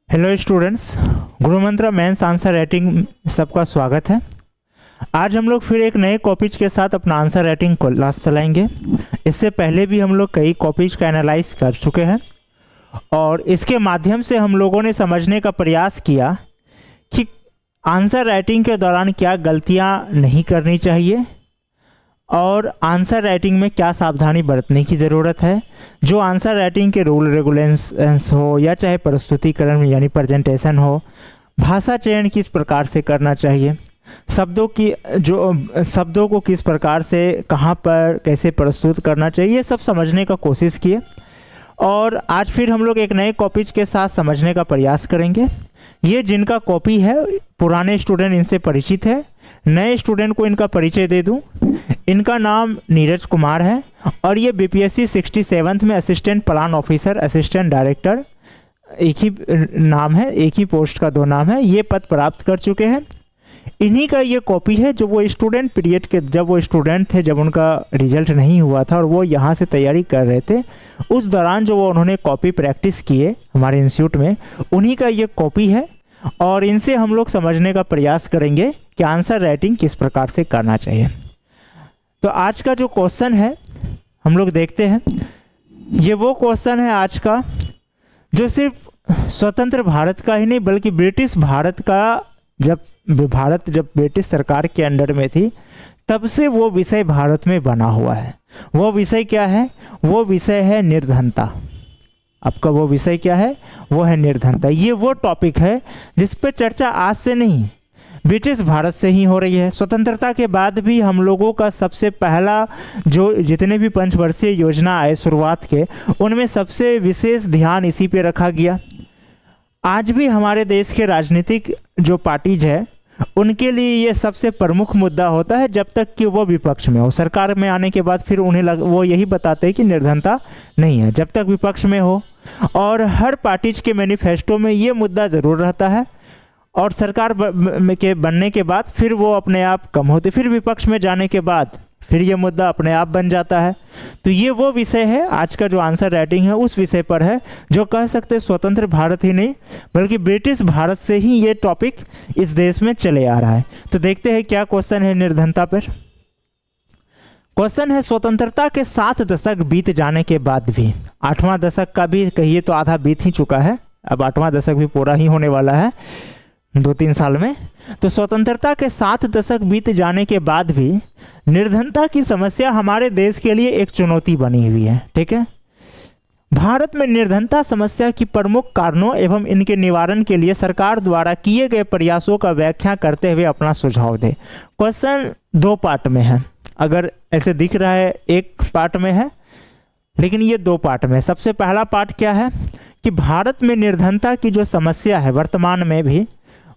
Hello students, गुरु मंत्र mains answer writing सबका स्वागत है। आज हम लोग फिर एक नए कॉपीज के साथ अपना आंसर राइटिंग क्लास चलाएंगे। इससे पहले भी हम लोग कई कॉपीज का एनालाइज कर चुके हैं और इसके माध्यम से हम लोगों ने समझने का प्रयास किया कि आंसर राइटिंग के दौरान क्या गलतियां नहीं करनी चाहिए और आंसर राइटिंग में क्या सावधानी बरतने की ज़रूरत है। जो आंसर राइटिंग के रूल रेगुलेशंस हो या चाहे प्रस्तुतिकरण यानी प्रेजेंटेशन हो, भाषा चयन किस प्रकार से करना चाहिए, शब्दों को किस प्रकार से कहाँ पर कैसे प्रस्तुत करना चाहिए, ये सब समझने का कोशिश किए। और आज फिर हम लोग एक नए कॉपीज के साथ समझने का प्रयास करेंगे। ये जिनका कॉपी है, पुराने स्टूडेंट इनसे परिचित है, नए स्टूडेंट को इनका परिचय दे दूं। इनका नाम नीरज कुमार है और ये बीपीएससी 67 में assistant plan officer, assistant director, एक ही नाम है, एक ही पोस्ट का दो नाम है, ये पद प्राप्त कर चुके हैं। इन्हीं का ये कॉपी है जो वो स्टूडेंट पीरियड के जब वो स्टूडेंट थे, जब उनका रिजल्ट नहीं हुआ था और वो यहाँ से तैयारी कर रहे थे, उस दौरान जो वो उन्होंने कॉपी प्रैक्टिस किए हमारे इंस्टीट्यूट में, उन्हीं का ये कॉपी है। और इनसे हम लोग समझने का प्रयास करेंगे कि आंसर राइटिंग किस प्रकार से करना चाहिए। तो आज का जो क्वेश्चन है हम लोग देखते हैं। ये वो क्वेश्चन है आज का जो सिर्फ स्वतंत्र भारत का ही नहीं बल्कि ब्रिटिश भारत का, जब ब्रिटिश सरकार के अंडर में थी तब से वो विषय भारत में बना हुआ है। वो विषय क्या है? वो विषय है निर्धनता। आपका वो विषय क्या है? वो है निर्धनता। ये वो टॉपिक है जिस पर चर्चा आज से नहीं, ब्रिटिश भारत से ही हो रही है। स्वतंत्रता के बाद भी हम लोगों का सबसे पहला जो जितने भी पंचवर्षीय योजना आए शुरुआत के, उनमें सबसे विशेष ध्यान इसी पे रखा गया। आज भी हमारे देश के राजनीतिक जो पार्टीज है उनके लिए ये सबसे प्रमुख मुद्दा होता है, जब तक कि वो विपक्ष में हो। सरकार में आने के बाद फिर वो यही बताते हैं कि निर्धनता नहीं है, जब तक विपक्ष में हो। और हर पार्टीज के मैनिफेस्टो में ये मुद्दा ज़रूर रहता है और सरकार के बनने के बाद फिर वो अपने आप कम होते, फिर विपक्ष में जाने के बाद फिर ये मुद्दा अपने आप बन जाता है। तो ये वो विषय है, आज का जो आंसर राइटिंग है उस विषय पर है, जो कह सकते हैं स्वतंत्र भारत ही नहीं बल्कि ब्रिटिश भारत से ही ये टॉपिक इस देश में चले आ रहा है। तो देखते हैं क्या क्वेश्चन है निर्धनता पर। क्वेश्चन है, स्वतंत्रता के 7 दशक बीत जाने के बाद भी, 8वां दशक का भी कहिए तो आधा बीत ही चुका है, अब 8वां दशक भी पूरा ही होने वाला है 2-3 साल में। तो स्वतंत्रता के 7 दशक बीत जाने के बाद भी निर्धनता की समस्या हमारे देश के लिए एक चुनौती बनी हुई है। ठीक है, भारत में निर्धनता समस्या की प्रमुख कारणों एवं इनके निवारण के लिए सरकार द्वारा किए गए प्रयासों का व्याख्या करते हुए अपना सुझाव दे। क्वेश्चन 2 पार्ट में है, अगर ऐसे दिख रहा है एक पार्ट में है, लेकिन ये 2 पार्ट में। सबसे पहला पार्ट क्या है कि भारत में निर्धनता की जो समस्या है वर्तमान में भी,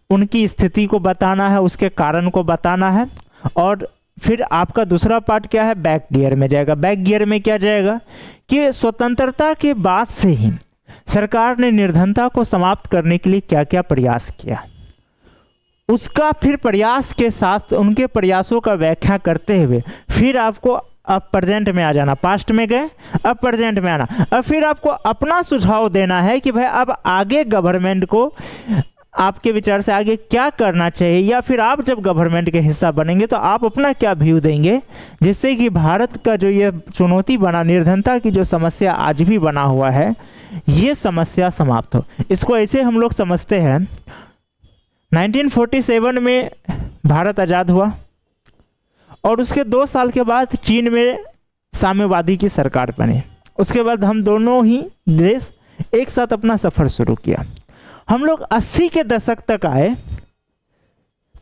उनकी स्थिति को बताना है, उसके कारण को बताना है। और फिर आपका दूसरा पार्ट क्या है? बैक गियर में जाएगा। बैक गियर में क्या जाएगा कि स्वतंत्रता के बाद से ही सरकार ने निर्धनता को समाप्त करने के लिए क्या क्या प्रयास किया, उसका फिर प्रयास के साथ उनके प्रयासों का व्याख्या करते हुए फिर आपको अब प्रेजेंट में आ जाना। पास्ट में गए, अब प्रेजेंट में आना, अब फिर आपको अपना सुझाव देना है कि भाई अब आगे गवर्नमेंट को आपके विचार से आगे क्या करना चाहिए, या फिर आप जब गवर्नमेंट के हिस्सा बनेंगे तो आप अपना क्या व्यू देंगे, जिससे कि भारत का जो ये चुनौती बना, निर्धनता की जो समस्या आज भी बना हुआ है, ये समस्या समाप्त हो। इसको ऐसे हम लोग समझते हैं, 1947 में भारत आज़ाद हुआ और उसके 2 साल के बाद चीन में साम्यवादी की सरकार बनी। उसके बाद हम दोनों ही देश एक साथ अपना सफ़र शुरू किया। हम लोग 80 के दशक तक आए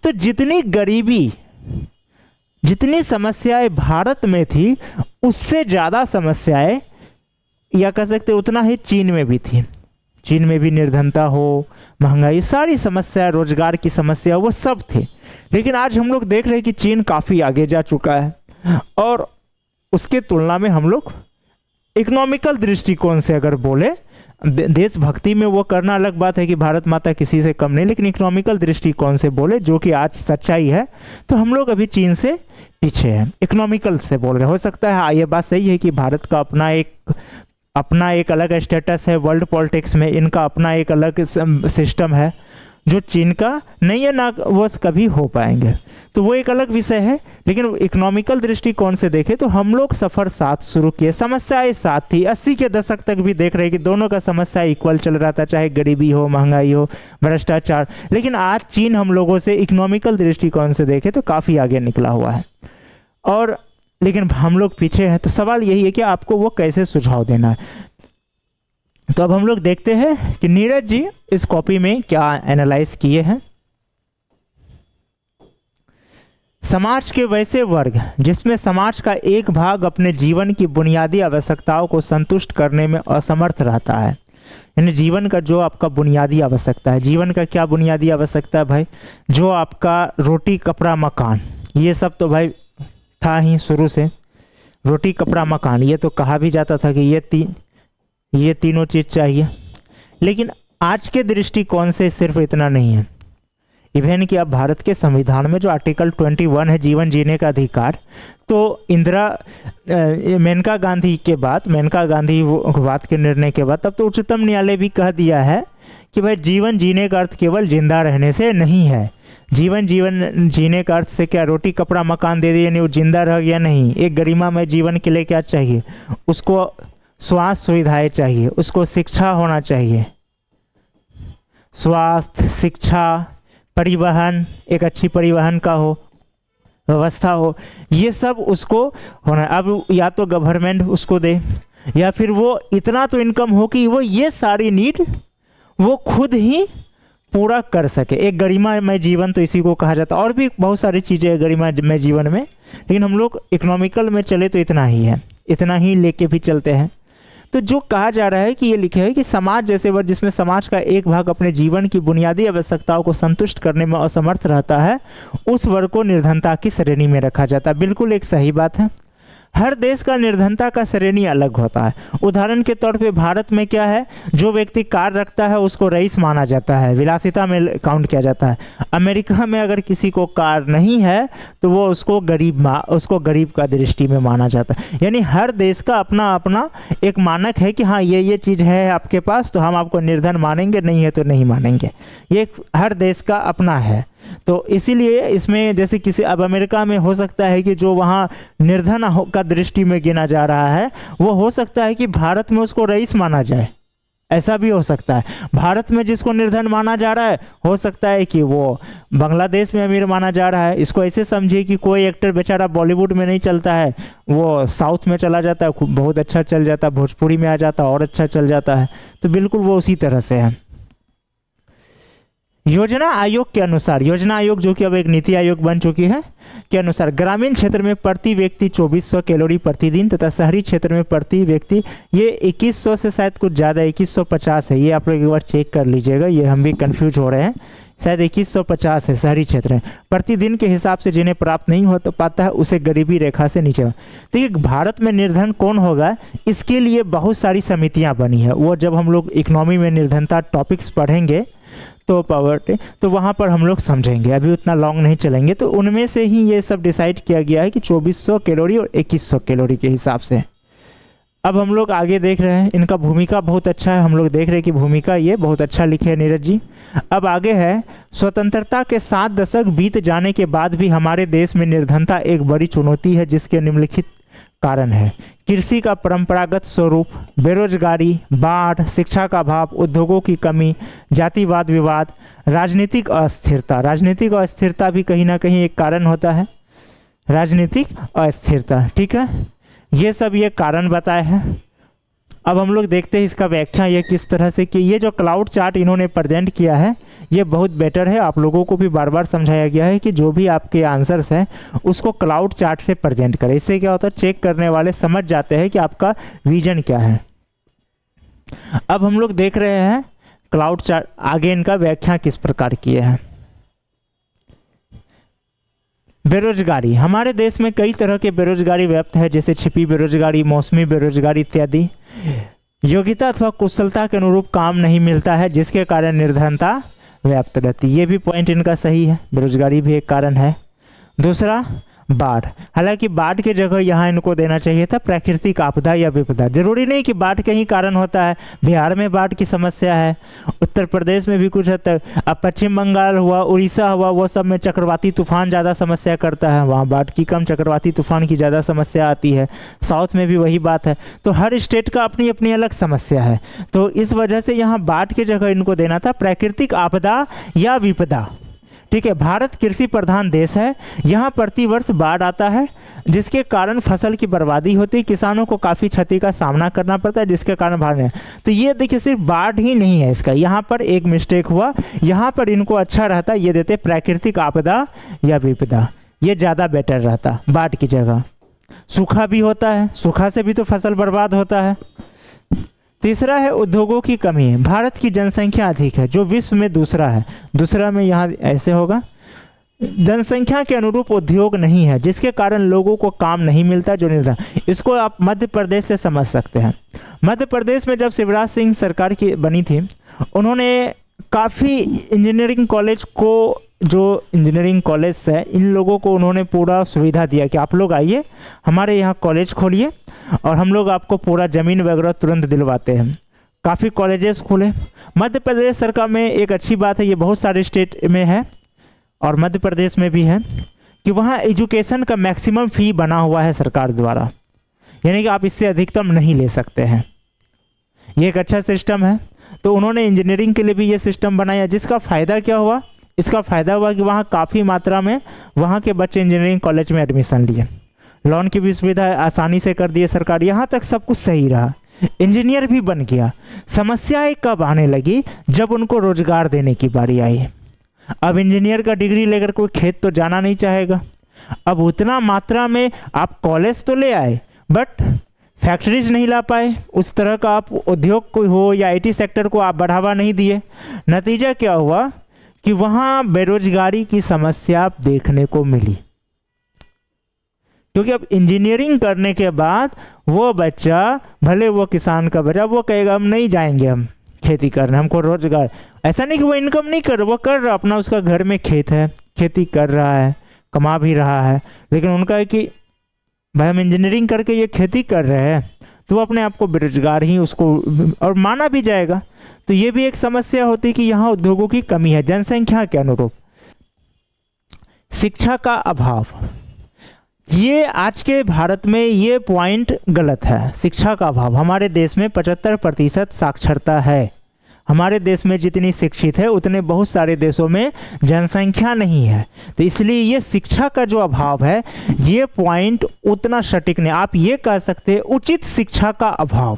तो जितनी गरीबी, जितनी समस्याएं भारत में थी, उससे ज़्यादा समस्याएं, या कह सकते उतना ही चीन में भी थी। चीन में भी निर्धनता हो, महंगाई, सारी समस्या, रोजगार की समस्या, वो सब थे। लेकिन आज हम लोग देख रहे हैं कि चीन काफ़ी आगे जा चुका है और उसके तुलना में हम लोग इकोनॉमिकल दृष्टिकोण से अगर बोले, देशभक्ति में वो करना अलग बात है कि भारत माता किसी से कम नहीं, लेकिन इकोनॉमिकल दृष्टिकोण से बोले, जो कि आज सच्चाई है, तो हम लोग अभी चीन से पीछे हैं। इकोनॉमिकल से बोल रहे, हो सकता है ये बात सही है कि भारत का अपना एक अपना एक अलग स्टेटस है वर्ल्ड पॉलिटिक्स में, इनका अपना एक अलग सिस्टम है जो चीन का नहीं है, ना वो कभी हो पाएंगे, तो वो एक अलग विषय है। लेकिन इकोनॉमिकल दृष्टिकोण से देखें तो हम लोग सफ़र साथ शुरू किए, समस्याएं साथ थी। 80 के दशक तक भी देख रहे हैं कि दोनों का समस्या इक्वल चल रहा था, चाहे गरीबी हो, महंगाई हो, भ्रष्टाचार। लेकिन आज चीन हम लोगों से इकोनॉमिकल दृष्टिकोण से देखें तो काफ़ी आगे निकला हुआ है, और लेकिन हम लोग पीछे हैं। तो सवाल यही है कि आपको वो कैसे सुझाव देना है। तो अब हम लोग देखते हैं कि नीरज जी इस कॉपी में क्या एनालाइज किए हैं। समाज के वैसे वर्ग जिसमें समाज का एक भाग अपने जीवन की बुनियादी आवश्यकताओं को संतुष्ट करने में असमर्थ रहता है। यानी जीवन का जो आपका बुनियादी आवश्यकता है, जीवन का क्या बुनियादी आवश्यकता है भाई, जो आपका रोटी कपड़ा मकान, ये सब तो भाई था ही शुरू से। रोटी कपड़ा मकान ये तो कहा भी जाता था कि ये तीनों चीज़ चाहिए। लेकिन आज के दृष्टिकोण से सिर्फ इतना नहीं है। इवन कि अब भारत के संविधान में जो आर्टिकल 21 है जीवन जीने का अधिकार, तो मेनका गांधीवाद के निर्णय के बाद तब तो उच्चतम न्यायालय भी कह दिया है कि भाई जीवन जीने का अर्थ केवल जिंदा रहने से नहीं है। जीवन जीने का अर्थ से क्या रोटी कपड़ा मकान दे दिए यानी वो जिंदा रह गया? नहीं। एक गरिमामय जीवन के लिए क्या चाहिए? उसको स्वास्थ्य सुविधाएं चाहिए, उसको शिक्षा होना चाहिए, स्वास्थ्य, शिक्षा, परिवहन, एक अच्छी परिवहन का हो व्यवस्था हो, ये सब उसको होना। अब या तो गवर्नमेंट उसको दे या फिर वो इतना तो इनकम हो कि वो ये सारी नीड वो खुद ही पूरा कर सके। एक गरिमामय जीवन तो इसी को कहा जाता है। और भी बहुत सारी चीज़ें हैं गरिमामय जीवन में, लेकिन हम लोग इकोनॉमिकल में चले तो इतना ही है, इतना ही लेके भी चलते हैं। तो जो कहा जा रहा है कि ये लिखा है कि समाज जैसे वर्ग जिसमें समाज का एक भाग अपने जीवन की बुनियादी आवश्यकताओं को संतुष्ट करने में असमर्थ रहता है, उस वर्ग को निर्धनता की श्रेणी में रखा जाता है। बिल्कुल एक सही बात है। हर देश का निर्धनता का श्रेणी अलग होता है। उदाहरण के तौर पे भारत में क्या है, जो व्यक्ति कार रखता है उसको रईस माना जाता है, विलासिता में काउंट किया जाता है। अमेरिका में अगर किसी को कार नहीं है तो वो उसको गरीब का दृष्टि में माना जाता है। यानी हर देश का अपना अपना एक मानक है कि हाँ ये चीज़ है आपके पास तो हम आपको निर्धन मानेंगे, नहीं है तो नहीं मानेंगे। ये हर देश का अपना है। तो इसीलिए इसमें जैसे किसी अब अमेरिका में हो सकता है कि जो वहाँ निर्धन का दृष्टि में गिना जा रहा है वो हो सकता है कि भारत में उसको रईस माना जाए, ऐसा भी हो सकता है। भारत में जिसको निर्धन माना जा रहा है हो सकता है कि वो बांग्लादेश में अमीर माना जा रहा है। इसको ऐसे समझिए कि कोई एक्टर बेचारा बॉलीवुड में नहीं चलता है, वो साउथ में चला जाता है, बहुत अच्छा चल जाता है, भोजपुरी में आ जाता है और अच्छा चल जाता है। तो बिल्कुल वो उसी तरह से है। योजना आयोग के अनुसार, योजना आयोग जो कि अब एक नीति आयोग बन चुकी है, के अनुसार ग्रामीण क्षेत्र में प्रति व्यक्ति 2400 कैलोरी प्रतिदिन तथा शहरी क्षेत्र में प्रति व्यक्ति ये 2100 से शायद कुछ ज़्यादा 2150 है। ये आप लोग एक बार चेक कर लीजिएगा, ये हम भी कंफ्यूज हो रहे हैं। शायद 2150 है शहरी क्षेत्र में। प्रतिदिन के हिसाब से जिन्हें प्राप्त नहीं हो तो पाता है उसे गरीबी रेखा से नीचे। देखिए भारत में निर्धन कौन होगा, इसके लिए बहुत सारी समितियाँ बनी है। वो जब हम लोग इकोनॉमी में निर्धनता टॉपिक्स पढ़ेंगे तो पॉवर्टी तो वहाँ पर हम लोग समझेंगे, अभी उतना लॉन्ग नहीं चलेंगे। तो उनमें से ही ये सब डिसाइड किया गया है कि 2400 कैलोरी और 2100 कैलोरी के हिसाब से। अब हम लोग आगे देख रहे हैं, इनका भूमिका बहुत अच्छा है। हम लोग देख रहे हैं कि भूमिका ये बहुत अच्छा लिखे है नीरज जी। अब आगे है, स्वतंत्रता के 7 दशक बीत जाने के बाद भी हमारे देश में निर्धनता एक बड़ी चुनौती है, जिसके निम्नलिखित कारण है। कृषि का परंपरागत स्वरूप, बेरोजगारी, बाढ़, शिक्षा का अभाव, उद्योगों की कमी, जातिवाद विवाद, राजनीतिक अस्थिरता। राजनीतिक अस्थिरता भी कहीं ना कहीं एक कारण होता है, राजनीतिक अस्थिरता। ठीक है, ये सब ये कारण बताए हैं। अब हम लोग देखते हैं इसका व्याख्या ये किस तरह से कि ये जो क्लाउड चार्ट इन्होंने प्रेजेंट किया है ये बहुत बेटर है। आप लोगों को भी बार बार समझाया गया है कि जो भी आपके आंसर्स हैं उसको क्लाउड चार्ट से प्रेजेंट करें। इससे क्या होता है, चेक करने वाले समझ जाते हैं कि आपका विजन क्या है। अब हम लोग देख रहे हैं क्लाउड चार्ट, आगे इनका व्याख्या किस प्रकार किए हैं। बेरोजगारी, हमारे देश में कई तरह के बेरोजगारी व्याप्त है, जैसे छिपी बेरोजगारी, मौसमी बेरोजगारी इत्यादि। योग्यता अथवा कुशलता के अनुरूप काम नहीं मिलता है, जिसके कारण निर्धनता व्याप्त रहती है। ये भी पॉइंट इनका सही है, बेरोजगारी भी एक कारण है। दूसरा, बाढ़। हालांकि बाढ़ की जगह यहाँ इनको देना चाहिए था प्राकृतिक आपदा या विपदा। जरूरी नहीं कि बाढ़ के ही कारण होता है, बिहार में बाढ़ की समस्या है, उत्तर प्रदेश में भी कुछ हद तक, अब पश्चिम बंगाल हुआ, उड़ीसा हुआ, वो सब में चक्रवाती तूफान ज़्यादा समस्या करता है, वहाँ बाढ़ की कम, चक्रवाती तूफान की ज़्यादा समस्या आती है। साउथ में भी वही बात है। तो हर स्टेट का अपनी अपनी अलग समस्या है। तो इस वजह से यहाँ बाढ़ की जगह इनको देना था प्राकृतिक आपदा या विपदा। ठीक है, भारत कृषि प्रधान देश है, यहाँ प्रतिवर्ष बाढ़ आता है जिसके कारण फसल की बर्बादी होती है, किसानों को काफ़ी क्षति का सामना करना पड़ता है, जिसके कारण बाढ़ है। तो ये देखिए सिर्फ बाढ़ ही नहीं है इसका, यहाँ पर एक मिस्टेक हुआ, यहाँ पर इनको अच्छा रहता ये देते प्राकृतिक आपदा या विपदा, ये ज़्यादा बेटर रहता बाढ़ की जगह। सूखा भी होता है, सूखा से भी तो फसल बर्बाद होता है। तीसरा है उद्योगों की कमी है। भारत की जनसंख्या अधिक है जो विश्व में दूसरा है। दूसरा में यहाँ ऐसे होगा, जनसंख्या के अनुरूप उद्योग नहीं है जिसके कारण लोगों को काम नहीं मिलता जो नहीं था। इसको आप मध्य प्रदेश से समझ सकते हैं। मध्य प्रदेश में जब शिवराज सिंह सरकार की बनी थी, उन्होंने काफ़ी इंजीनियरिंग कॉलेज को, जो इंजीनियरिंग कॉलेज है, इन लोगों को उन्होंने पूरा सुविधा दिया कि आप लोग आइए हमारे यहाँ कॉलेज खोलिए और हम लोग आपको पूरा ज़मीन वगैरह तुरंत दिलवाते हैं। काफ़ी कॉलेजेस खोले। मध्य प्रदेश सरकार में एक अच्छी बात है, ये बहुत सारे स्टेट में है और मध्य प्रदेश में भी है, कि वहाँ एजुकेशन का मैक्सिमम फ़ी बना हुआ है सरकार द्वारा, यानी कि आप इससे अधिकतम नहीं ले सकते हैं। ये एक अच्छा सिस्टम है। तो उन्होंने इंजीनियरिंग के लिए भी ये सिस्टम बनाया, जिसका फ़ायदा क्या हुआ, इसका फ़ायदा हुआ कि वहाँ काफ़ी मात्रा में वहाँ के बच्चे इंजीनियरिंग कॉलेज में एडमिशन लिए, लोन की भी सुविधा आसानी से कर दिए सरकार। यहाँ तक सब कुछ सही रहा, इंजीनियर भी बन गया। समस्याएं कब आने लगी, जब उनको रोजगार देने की बारी आई। अब इंजीनियर का डिग्री लेकर कोई खेत तो जाना नहीं चाहेगा। अब उतना मात्रा में आप कॉलेज तो ले आए बट फैक्ट्रीज नहीं ला पाए, उस तरह का आप उद्योग कोई हो या आईटी सेक्टर को आप बढ़ावा नहीं दिए। नतीजा क्या हुआ कि वहाँ बेरोजगारी की समस्या देखने को मिली, क्योंकि अब इंजीनियरिंग करने के बाद वो बच्चा, भले वो किसान का बच्चा, वो कहेगा हम नहीं जाएंगे, हम खेती करने, हमको रोजगार। ऐसा नहीं कि वो इनकम नहीं कर रहा, वो कर रहा अपना, उसका घर में खेत है, खेती कर रहा है, कमा भी रहा है, लेकिन उनका है कि भाई हम इंजीनियरिंग करके ये खेती कर रहे हैं, तो वो अपने आप को बेरोजगार ही उसको और माना भी जाएगा। तो ये भी एक समस्या होती है कि यहाँ उद्योगों की कमी है जनसंख्या के अनुरूप। शिक्षा का अभाव, ये आज के भारत में ये पॉइंट गलत है। शिक्षा का अभाव, हमारे देश में 75% साक्षरता है। हमारे देश में जितनी शिक्षित है उतने बहुत सारे देशों में जनसंख्या नहीं है। तो इसलिए ये शिक्षा का जो अभाव है, ये पॉइंट उतना सटीक नहीं। आप ये कह सकते हैं उचित शिक्षा का अभाव,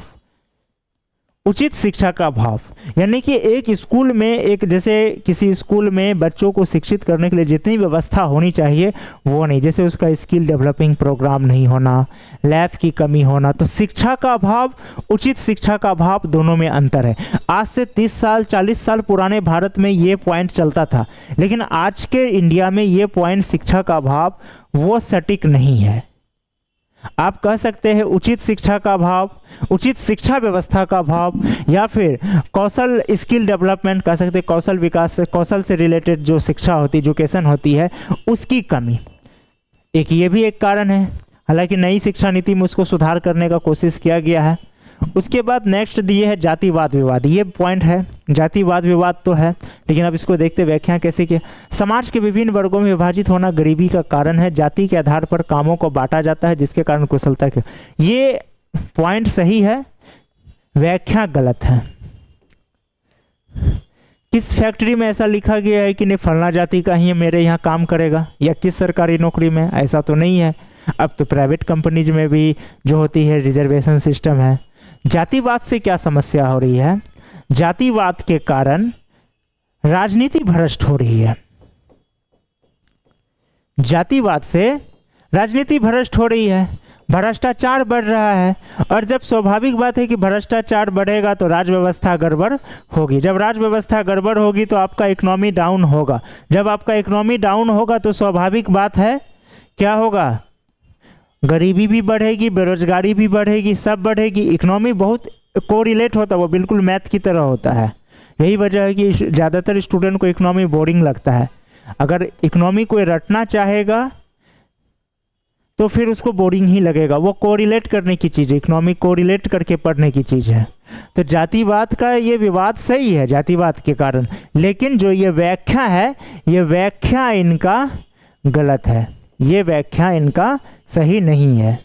उचित शिक्षा का अभाव, यानी कि एक स्कूल में, एक जैसे किसी स्कूल में बच्चों को शिक्षित करने के लिए जितनी व्यवस्था होनी चाहिए वो नहीं, जैसे उसका स्किल डेवलपिंग प्रोग्राम नहीं होना, लैब की कमी होना। तो शिक्षा का अभाव, उचित शिक्षा का अभाव, दोनों में अंतर है। आज से 30 साल 40 साल पुराने भारत में ये पॉइंट चलता था, लेकिन आज के इंडिया में ये पॉइंट शिक्षा का अभाव वो सटीक नहीं है। आप कह सकते हैं उचित शिक्षा का अभाव, उचित शिक्षा व्यवस्था का अभाव, या फिर कौशल स्किल डेवलपमेंट कह सकते हैं, कौशल विकास, कौशल से रिलेटेड जो शिक्षा होती, एजुकेशन होती है, उसकी कमी। एक ये भी एक कारण है। हालांकि नई शिक्षा नीति में उसको सुधार करने का कोशिश किया गया है। उसके बाद नेक्स्ट दिए है जातिवाद विवाद। ये पॉइंट है, जातिवाद विवाद तो है, लेकिन अब इसको देखते व्याख्या कैसे किया। समाज के विभिन्न वर्गों में विभाजित होना गरीबी का कारण है। जाति के आधार पर कामों को बांटा जाता है जिसके कारण कुशलता के। ये पॉइंट सही है, व्याख्या गलत है। किस फैक्ट्री में ऐसा लिखा गया है कि नहीं फलना जाति का ही मेरे यहाँ काम करेगा, या किस सरकारी नौकरी में? ऐसा तो नहीं है। अब तो प्राइवेट कंपनीज में भी जो होती है रिजर्वेशन सिस्टम है। जातिवाद से क्या समस्या हो रही है? जातिवाद के कारण राजनीति भ्रष्ट हो रही है। जातिवाद से राजनीति भ्रष्ट हो रही है, भ्रष्टाचार बढ़ रहा है। और जब स्वाभाविक बात है कि भ्रष्टाचार बढ़ेगा तो राज व्यवस्था गड़बड़ होगी। जब राज व्यवस्था गड़बड़ होगी तो आपका इकोनॉमी डाउन होगा। जब आपका इकोनॉमी डाउन होगा तो स्वाभाविक बात है क्या होगा? गरीबी भी बढ़ेगी, बेरोजगारी भी बढ़ेगी, सब बढ़ेगी। इकोनॉमी बहुत कोरिलेट होता है, वो बिल्कुल मैथ की तरह होता है। यही वजह है कि ज़्यादातर स्टूडेंट को इकोनॉमी बोरिंग लगता है। अगर इकोनॉमी कोई रटना चाहेगा तो फिर उसको बोरिंग ही लगेगा। वो कोरिलेट करने की चीज़ है, इकोनॉमिक कोरिलेट करके पढ़ने की चीज़ है। तो जातिवाद का ये विवाद सही है जातिवाद के कारण, लेकिन जो ये व्याख्या है, ये व्याख्या इनका गलत है, ये व्याख्या इनका सही नहीं है।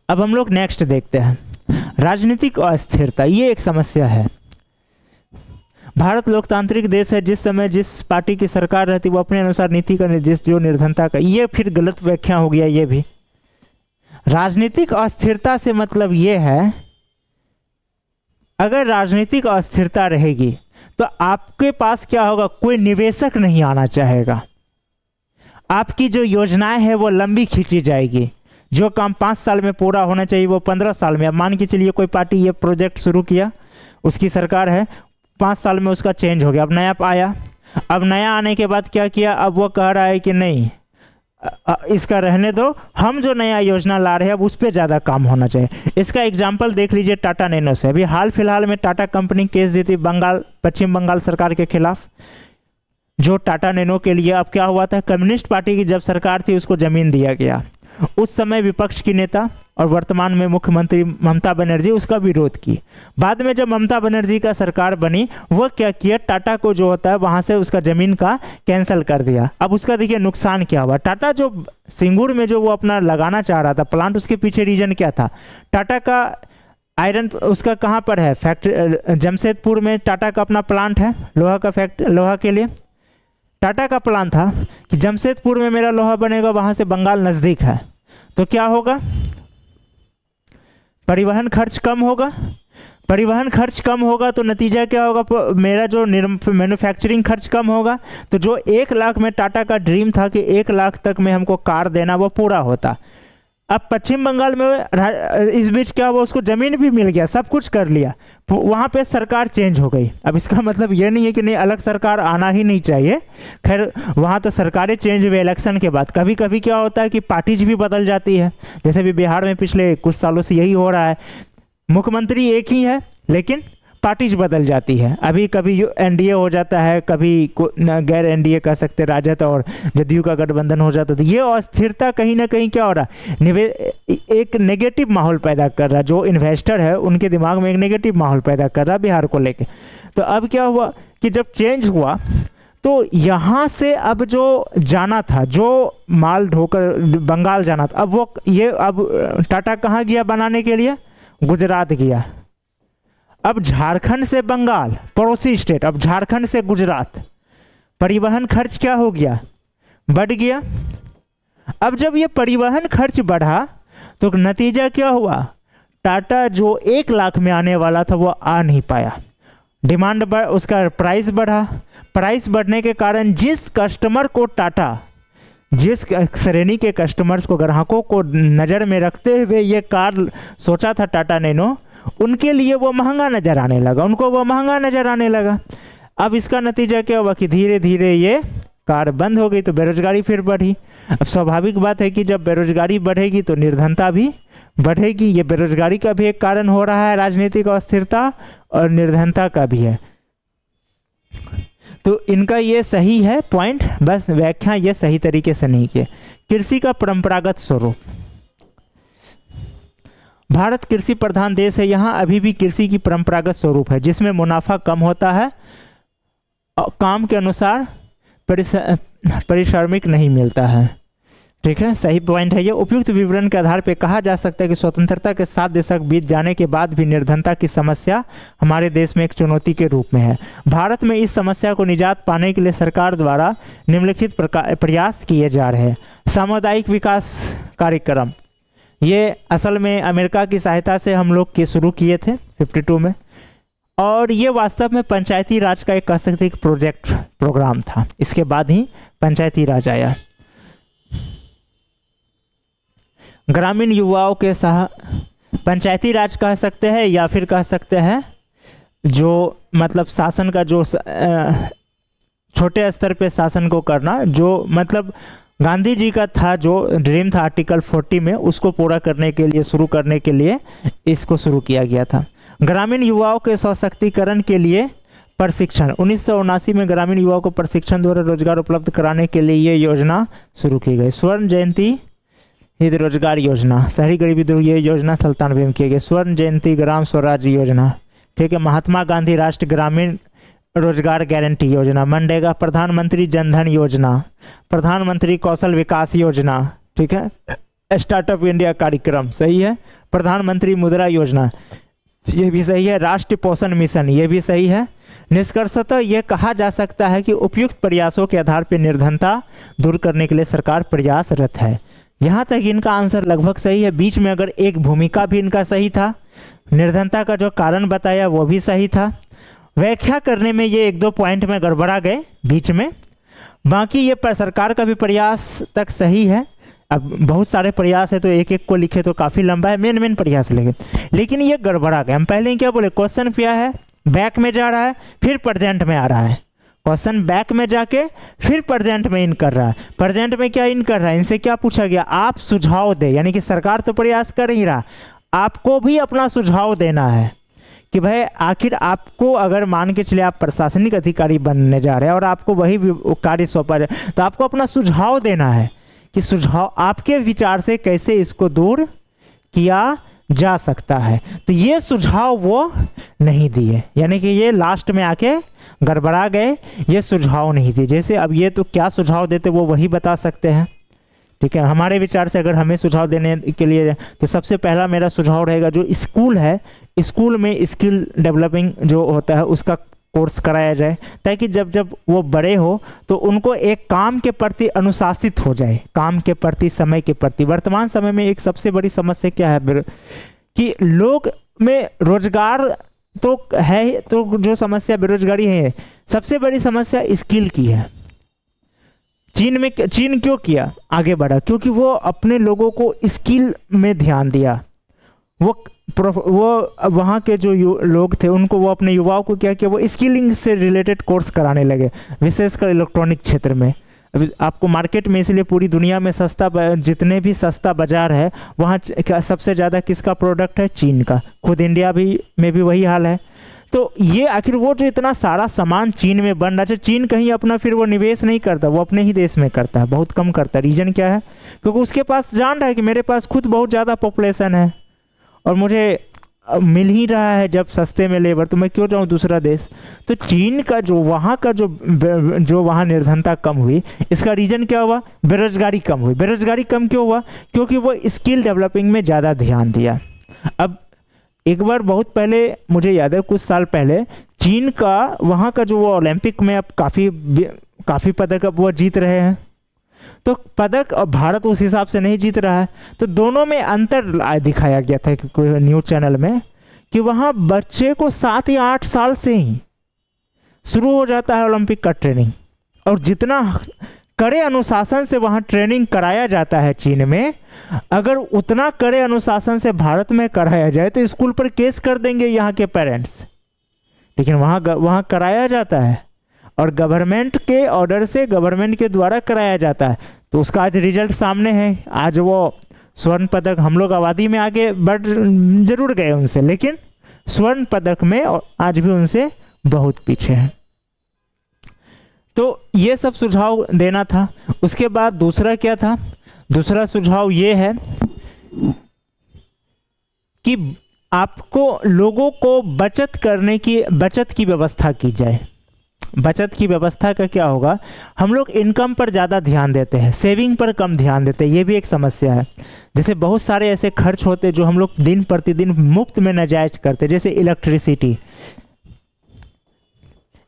अब हम लोग नेक्स्ट देखते हैं, राजनीतिक अस्थिरता। ये एक समस्या है। भारत लोकतांत्रिक देश है, जिस समय जिस पार्टी की सरकार रहती वो अपने अनुसार नीति का निर्देश जो निर्धनता का, ये फिर गलत व्याख्या हो गया। ये भी राजनीतिक अस्थिरता से मतलब ये है, अगर राजनीतिक अस्थिरता रहेगी तो आपके पास क्या होगा, कोई निवेशक नहीं आना चाहेगा। आपकी जो योजनाएं हैं वो लंबी खींची जाएगी। जो काम 5 साल में पूरा होना चाहिए वो 15 साल में। अब मान के चलिए कोई पार्टी ये प्रोजेक्ट शुरू किया, उसकी सरकार है, 5 साल में उसका चेंज हो गया, अब नया आया। अब नया आने के बाद क्या किया, अब वो कह रहा है कि नहीं इसका रहने दो, हम जो नया योजना ला रहे हैं अब उस पर ज़्यादा काम होना चाहिए। इसका एग्जाम्पल देख लीजिए टाटा नैनो से। अभी हाल फिलहाल में टाटा कंपनी केस दी थी पश्चिम बंगाल सरकार के खिलाफ, जो टाटा नैनो के लिए अब क्या हुआ था, कम्युनिस्ट पार्टी की जब सरकार थी उसको ज़मीन दिया गया। उस समय विपक्ष की नेता और वर्तमान में मुख्यमंत्री ममता बनर्जी उसका विरोध की। बाद में जब ममता बनर्जी का सरकार बनी, वो क्या किया, टाटा को जो होता है वहाँ से उसका ज़मीन का कैंसिल कर दिया। अब उसका देखिए नुकसान क्या हुआ। टाटा जो सिंगूर में जो वो अपना लगाना चाह रहा था प्लांट, उसके पीछे रीजन क्या था, टाटा का आयरन उसका कहाँ पर है, फैक्ट्री जमशेदपुर में टाटा का अपना प्लांट है, लोहा का लोहा के लिए टाटा का प्लान था कि जमशेदपुर में मेरा लोहा बनेगा, वहाँ से बंगाल नज़दीक है, तो क्या होगा, परिवहन खर्च कम होगा। परिवहन खर्च कम होगा तो नतीजा क्या होगा, मेरा जो मैन्युफैक्चरिंग खर्च कम होगा। तो जो 1 लाख में टाटा का ड्रीम था कि 1 लाख तक में हमको कार देना, वो पूरा होता। अब पश्चिम बंगाल में इस बीच क्या हुआ, उसको ज़मीन भी मिल गया, सब कुछ कर लिया, वहाँ पे सरकार चेंज हो गई। अब इसका मतलब ये नहीं है कि नहीं अलग सरकार आना ही नहीं चाहिए, खैर वहाँ तो सरकारें चेंज हुई इलेक्शन के बाद। कभी कभी क्या होता है कि पार्टीज भी बदल जाती है, जैसे भी बिहार में पिछले कुछ सालों से यही हो रहा है, मुख्यमंत्री एक ही है लेकिन पार्टीज बदल जाती है। अभी कभी एनडीए हो जाता है, कभी गैर एनडीए कह सकते, राजद और जदयू का गठबंधन हो जाता है। तो ये अस्थिरता कहीं ना कहीं क्या हो रहा है, एक नेगेटिव माहौल पैदा कर रहा है। जो इन्वेस्टर है उनके दिमाग में एक नेगेटिव माहौल पैदा कर रहा है बिहार को लेके। तो अब क्या हुआ कि जब चेंज हुआ तो यहाँ से अब जो जाना था, जो माल ढोकर बंगाल जाना था, अब वो ये अब टाटा कहाँ गया बनाने के लिए, गुजरात गया। अब झारखंड से बंगाल पड़ोसी स्टेट, अब झारखंड से गुजरात, परिवहन खर्च क्या हो गया, बढ़ गया। अब जब ये परिवहन खर्च बढ़ा तो नतीजा क्या हुआ, टाटा जो 1 लाख में आने वाला था वो आ नहीं पाया, डिमांड उसका प्राइस बढ़ा। प्राइस बढ़ने के कारण जिस कस्टमर को टाटा, जिस श्रेणी के कस्टमर्स को, ग्राहकों को नज़र में रखते हुए ये कार सोचा था टाटा नैनो, उनके लिए वो महंगा नज़र आने लगा, उनको वो महंगा नज़र आने लगा। अब इसका नतीजा क्या हुआ कि धीरे धीरे ये कार बंद हो गई, तो बेरोजगारी फिर बढ़ी। अब स्वाभाविक बात है कि जब बेरोजगारी बढ़ेगी तो निर्धनता भी बढ़ेगी। ये बेरोजगारी का भी एक कारण हो रहा है, राजनीतिक अस्थिरता और निर्धनता का भी है। तो इनका ये सही है पॉइंट, बस व्याख्या ये सही तरीके से नहीं किए। कृषि का परंपरागत स्वरूप, भारत कृषि प्रधान देश है, यहाँ अभी भी कृषि की परंपरागत स्वरूप है जिसमें मुनाफा कम होता है, काम के अनुसार पारिश्रमिक नहीं मिलता है। ठीक है, सही पॉइंट है ये। उपयुक्त विवरण के आधार पर कहा जा सकता है कि स्वतंत्रता के 7 दशक बीत जाने के बाद भी निर्धनता की समस्या हमारे देश में एक चुनौती के रूप में है। भारत में इस समस्या को निजात पाने के लिए सरकार द्वारा निम्नलिखित प्रयास किए जा रहे हैं। सामुदायिक विकास कार्यक्रम, ये असल में अमेरिका की सहायता से हम लोग के शुरू किए थे 52 में, और ये वास्तव में पंचायती राज का एक कह सकते एक प्रोग्राम था। इसके बाद ही पंचायती राज आया। ग्रामीण युवाओं के पंचायती राज कह सकते हैं, या फिर कह सकते हैं जो मतलब शासन का जो छोटे स्तर पे शासन को करना, जो मतलब गांधी जी का था जो ड्रीम था आर्टिकल 40 में, उसको पूरा करने के लिए, शुरू करने के लिए इसको शुरू किया गया था। ग्रामीण युवाओं के सशक्तिकरण के लिए प्रशिक्षण, 1979 में ग्रामीण युवाओं को प्रशिक्षण द्वारा रोजगार उपलब्ध कराने के लिए ये योजना शुरू की गई। स्वर्ण जयंती हित रोजगार योजना, शहरी गरीबी दूर ये योजना 97 में की गई। स्वर्ण जयंती ग्राम स्वराज योजना, ठीक है। महात्मा गांधी राष्ट्रीय ग्रामीण रोजगार गारंटी योजना, मनरेगा, प्रधानमंत्री जनधन योजना, प्रधानमंत्री कौशल विकास योजना, ठीक है। स्टार्टअप इंडिया कार्यक्रम, सही है। प्रधानमंत्री मुद्रा योजना, ये भी सही है। राष्ट्रीय पोषण मिशन, ये भी सही है। निष्कर्षतः यह कहा जा सकता है कि उपयुक्त प्रयासों के आधार पर निर्धनता दूर करने के लिए सरकार प्रयासरत है। यहाँ तक इनका आंसर लगभग सही है। बीच में अगर एक भूमिका भी इनका सही था, निर्धनता का जो कारण बताया वो भी सही था। व्याख्या करने में ये 1-2 पॉइंट में गड़बड़ा गए बीच में, बाकी ये सरकार का भी प्रयास तक सही है। अब बहुत सारे प्रयास है तो एक एक को लिखे तो काफ़ी लंबा है, मेन प्रयास लिखे, लेकिन ये गड़बड़ा गए। हम पहले ही क्या बोले, क्वेश्चन क्या है, बैक में जा रहा है फिर प्रेजेंट में आ रहा है। क्वेश्चन बैक में जाके फिर प्रेजेंट में इन कर रहा है। प्रेजेंट में क्या इन कर रहा है, इनसे क्या पूछा गया, आप सुझाव दे, यानी कि सरकार तो प्रयास कर ही रहा, आपको भी अपना सुझाव देना है कि भाई आखिर आपको अगर मान के चले आप प्रशासनिक अधिकारी बनने जा रहे हैं और आपको वही कार्य सौंपा जाए तो आपको अपना सुझाव देना है कि सुझाव आपके विचार से कैसे इसको दूर किया जा सकता है। तो ये सुझाव वो नहीं दिए, यानी कि ये लास्ट में आके गड़बड़ा गए, ये सुझाव नहीं दिए। जैसे अब ये तो क्या सुझाव देते वो वही बता सकते हैं, ठीक है। हमारे विचार से अगर हमें सुझाव देने के लिए तो सबसे पहला मेरा सुझाव रहेगा, जो स्कूल है, स्कूल में स्किल डेवलपिंग जो होता है उसका कोर्स कराया जाए, ताकि जब जब वो बड़े हो तो उनको एक काम के प्रति अनुशासित हो जाए, काम के प्रति, समय के प्रति। वर्तमान समय में एक सबसे बड़ी समस्या क्या है कि लोग में रोजगार तो है, तो जो समस्या बेरोजगारी है, सबसे बड़ी समस्या स्किल की है। चीन क्यों किया आगे बढ़ा, क्योंकि वो अपने लोगों को स्किल में ध्यान दिया। वो वहाँ के जो लोग थे उनको, वो अपने युवाओं को क्या किया, वो स्किलिंग से रिलेटेड कोर्स कराने लगे, विशेषकर इलेक्ट्रॉनिक क्षेत्र में। अभी आपको मार्केट में, इसलिए पूरी दुनिया में सस्ता, जितने भी सस्ता बाजार है वहाँ सबसे ज़्यादा किसका प्रोडक्ट है, चीन का। खुद इंडिया में भी वही हाल है। तो ये आखिर वो जो इतना सारा सामान चीन में बन रहा है, चीन कहीं अपना फिर वो निवेश नहीं करता, वो अपने ही देश में करता है, बहुत कम करता है। रीजन क्या है, क्योंकि उसके पास जान रहा है कि मेरे पास खुद बहुत ज़्यादा पॉपुलेशन है और मुझे मिल ही रहा है जब सस्ते में लेबर, तो मैं क्यों जाऊँ दूसरा देश। तो चीन का जो वहाँ का जो वहाँ निर्धनता कम हुई, इसका रीज़न क्या हुआ, बेरोजगारी कम हुई। बेरोजगारी कम क्यों हुआ, क्योंकि वो स्किल डेवलपिंग में ज़्यादा ध्यान दिया। अब एक बार बहुत पहले मुझे याद है, कुछ साल पहले चीन का वहाँ का जो वो ओलंपिक में अब काफ़ी पदक अब वो जीत रहे हैं, तो पदक और भारत उस हिसाब से नहीं जीत रहा है। तो दोनों में अंतर दिखाया गया था न्यूज़ चैनल में कि वहाँ बच्चे को 7 या 8 साल से ही शुरू हो जाता है ओलंपिक का ट्रेनिंग, और जितना कड़े अनुशासन से वहाँ ट्रेनिंग कराया जाता है चीन में, अगर उतना कड़े अनुशासन से भारत में कराया जाए तो स्कूल पर केस कर देंगे यहाँ के पेरेंट्स। लेकिन वहाँ कराया जाता है और गवर्नमेंट के ऑर्डर से, गवर्नमेंट के द्वारा कराया जाता है, तो उसका आज रिजल्ट सामने है। आज वो स्वर्ण पदक, हम लोग आबादी में आगे बढ़ जरूर गए उनसे, लेकिन स्वर्ण पदक में आज भी उनसे बहुत पीछे हैं। तो ये सब सुझाव देना था। उसके बाद दूसरा क्या था, दूसरा सुझाव ये है कि आपको लोगों को बचत की व्यवस्था की जाए। बचत की व्यवस्था का क्या होगा, हम लोग इनकम पर ज़्यादा ध्यान देते हैं, सेविंग पर कम ध्यान देते हैं, ये भी एक समस्या है। जैसे बहुत सारे ऐसे खर्च होते हैं जो हम लोग दिन प्रतिदिन मुफ्त में नाजायज करते हैं, जैसे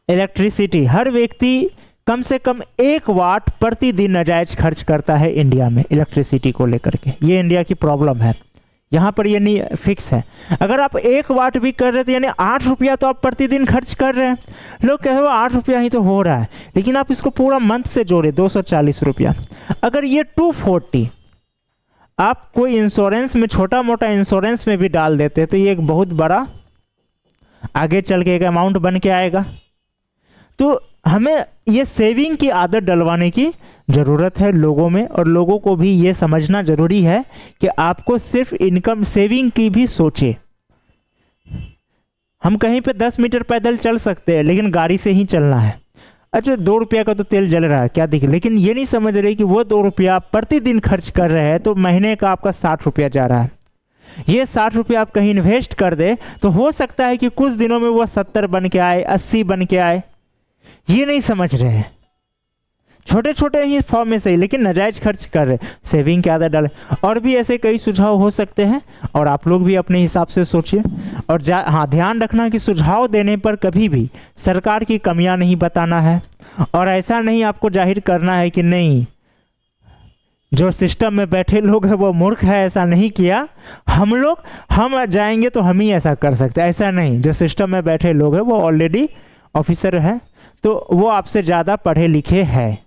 इलेक्ट्रिसिटी। हर व्यक्ति कम से कम 1 वाट प्रतिदिन नाजायज खर्च करता है इंडिया में इलेक्ट्रिसिटी को लेकर के। ये इंडिया की प्रॉब्लम है, यहाँ पर ये नहीं फिक्स है। अगर आप 1 वाट भी कर रहे थे, यानी 8 रुपया तो आप प्रतिदिन खर्च कर रहे हैं। लोग कह रहे हो 8 रुपया ही तो हो रहा है, लेकिन आप इसको पूरा मंथ से जोड़े 240 रुपया। अगर ये 240 आप कोई इंश्योरेंस में, छोटा मोटा इंश्योरेंस में भी डाल देते तो ये एक बहुत बड़ा आगे चल के एक अमाउंट बन के आएगा। तो हमें ये सेविंग की आदत डलवाने की ज़रूरत है लोगों में, और लोगों को भी ये समझना ज़रूरी है कि आपको सिर्फ इनकम सेविंग की भी सोचे। हम कहीं पे 10 मीटर पैदल चल सकते हैं, लेकिन गाड़ी से ही चलना है। अच्छा 2 रुपया का तो तेल जल रहा है, क्या दिखे, लेकिन ये नहीं समझ रहे कि वो 2 रुपया प्रतिदिन खर्च कर रहे हैं तो महीने का आपका 60 रुपया जा रहा है। ये 60 रुपया आप कहीं इन्वेस्ट कर दे तो हो सकता है कि कुछ दिनों में वो 70 बन के आए, 80 बन के आए। ये नहीं समझ रहे हैं, छोटे छोटे ही फॉर्म में सही, लेकिन नाजायज खर्च कर रहे, सेविंग की आदत डालें। और भी ऐसे कई सुझाव हो सकते हैं और आप लोग भी अपने हिसाब से सोचिए। और हाँ, ध्यान रखना कि सुझाव देने पर कभी भी सरकार की कमियां नहीं बताना है और ऐसा नहीं आपको जाहिर करना है कि नहीं जो सिस्टम में बैठे लोग हैं वो मूर्ख है, ऐसा नहीं किया हम जाएंगे तो हम ही ऐसा कर सकते हैं, ऐसा नहीं। जो सिस्टम में बैठे लोग हैं वो ऑलरेडी ऑफिसर हैं, तो वो आपसे ज़्यादा पढ़े लिखे हैं,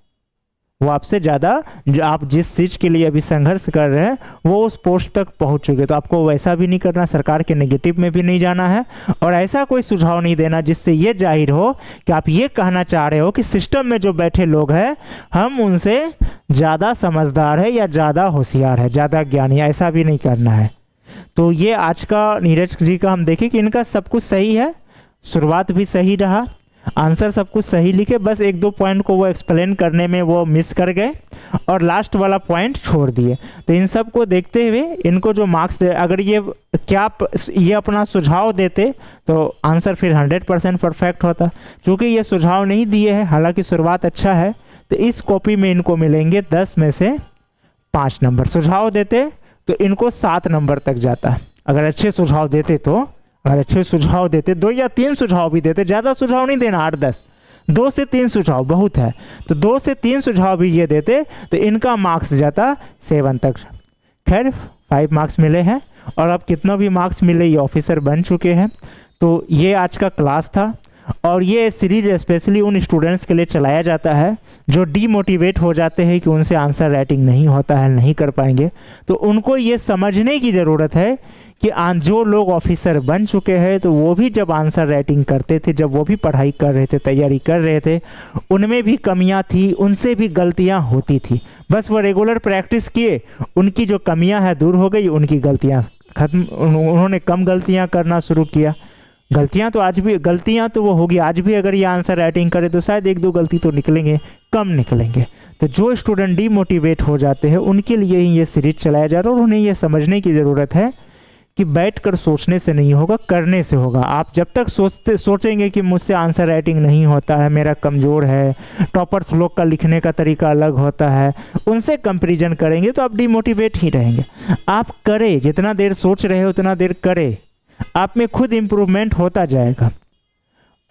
वो आपसे ज़्यादा, जो आप जिस चीज़ के लिए अभी संघर्ष कर रहे हैं वो उस पोस्ट तक पहुंच चुके। तो आपको वैसा भी नहीं करना, सरकार के नेगेटिव में भी नहीं जाना है और ऐसा कोई सुझाव नहीं देना जिससे ये जाहिर हो कि आप ये कहना चाह रहे हो कि सिस्टम में जो बैठे लोग हैं हम उनसे ज़्यादा समझदार है या ज़्यादा होशियार है, ज़्यादा ज्ञानी, ऐसा भी नहीं करना है। तो ये आज का नीरज जी का हम देखें कि इनका सब कुछ सही है, शुरुआत भी सही रहा, आंसर सब कुछ सही लिखे, बस 1-2 पॉइंट को वो एक्सप्लेन करने में वो मिस कर गए और लास्ट वाला पॉइंट छोड़ दिए। तो इन सब को देखते हुए इनको जो मार्क्स दे, अगर ये अपना सुझाव देते तो आंसर फिर 100% परफेक्ट होता। क्योंकि ये सुझाव नहीं दिए हैं, हालांकि शुरुआत अच्छा है, तो इस कॉपी में इनको मिलेंगे 10 में से 5 नंबर। सुझाव देते तो इनको 7 नंबर तक जाता, अगर अच्छे सुझाव देते तो। अगर अच्छे सुझाव देते, 2 या 3 सुझाव भी देते, ज़्यादा सुझाव नहीं देना, 8-10, 2 से 3 सुझाव बहुत है, तो 2 से 3 सुझाव भी ये देते तो इनका मार्क्स जाता 7 तक। खैर 5 मार्क्स मिले हैं और अब कितना भी मार्क्स मिले ये ऑफिसर बन चुके हैं। तो ये आज का क्लास था और ये सीरीज स्पेशली उन स्टूडेंट्स के लिए चलाया जाता है जो डीमोटिवेट हो जाते हैं कि उनसे आंसर राइटिंग नहीं होता है, नहीं कर पाएंगे। तो उनको ये समझने की ज़रूरत है कि जो लोग ऑफिसर बन चुके हैं तो वो भी जब आंसर राइटिंग करते थे, जब वो भी पढ़ाई कर रहे थे, तैयारी कर रहे थे, उनमें भी कमियां थी, उनसे भी गलतियां होती थी। बस वो रेगुलर प्रैक्टिस किए, उनकी जो कमियां हैं दूर हो गई, उनकी गलतियां खत्म, उन्होंने कम गलतियां करना शुरू किया। गलतियां तो वो होगी, आज भी अगर ये आंसर राइटिंग करे तो शायद 1-2 गलती तो निकलेंगे, कम निकलेंगे। तो जो स्टूडेंट डीमोटिवेट हो जाते हैं उनके लिए ही ये सीरीज चलाया जा रहा है और उन्हें ये समझने की ज़रूरत है कि बैठकर सोचने से नहीं होगा, करने से होगा। आप जब तक सोचेंगे कि मुझसे आंसर राइटिंग नहीं होता है, मेरा कमज़ोर है, टॉपर्स लोग का लिखने का तरीका अलग होता है, उनसे कंपैरिजन करेंगे तो आप डीमोटिवेट ही रहेंगे। आप करें, जितना देर सोच रहे हो उतना देर करें, आप में खुद इम्प्रूवमेंट होता जाएगा।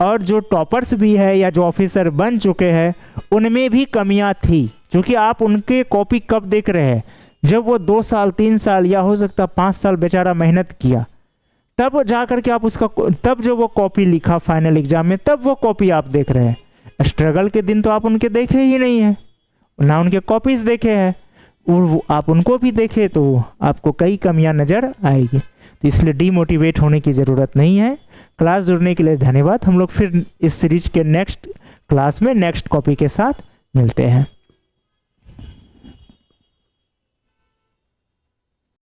और जो टॉपर्स भी है या जो ऑफिसर बन चुके हैं उनमें भी कमियां थी, क्योंकि आप उनके कॉपी कब देख रहे हैं, जब वो 2 साल 3 साल या हो सकता 5 साल बेचारा मेहनत किया, तब जा कर के आप उसका, तब जो वो कॉपी लिखा फाइनल एग्जाम में, तब वो कॉपी आप देख रहे हैं। स्ट्रगल के दिन तो आप उनके देखे ही नहीं हैं, ना उनके कॉपीज देखे हैं, और आप उनको भी देखे तो आपको कई कमियां नज़र आएगी। तो इसलिए डीमोटिवेट होने की ज़रूरत नहीं है। क्लास जुड़ने के लिए धन्यवाद। हम लोग फिर इस सीरीज के नेक्स्ट क्लास में नेक्स्ट कॉपी के साथ मिलते हैं।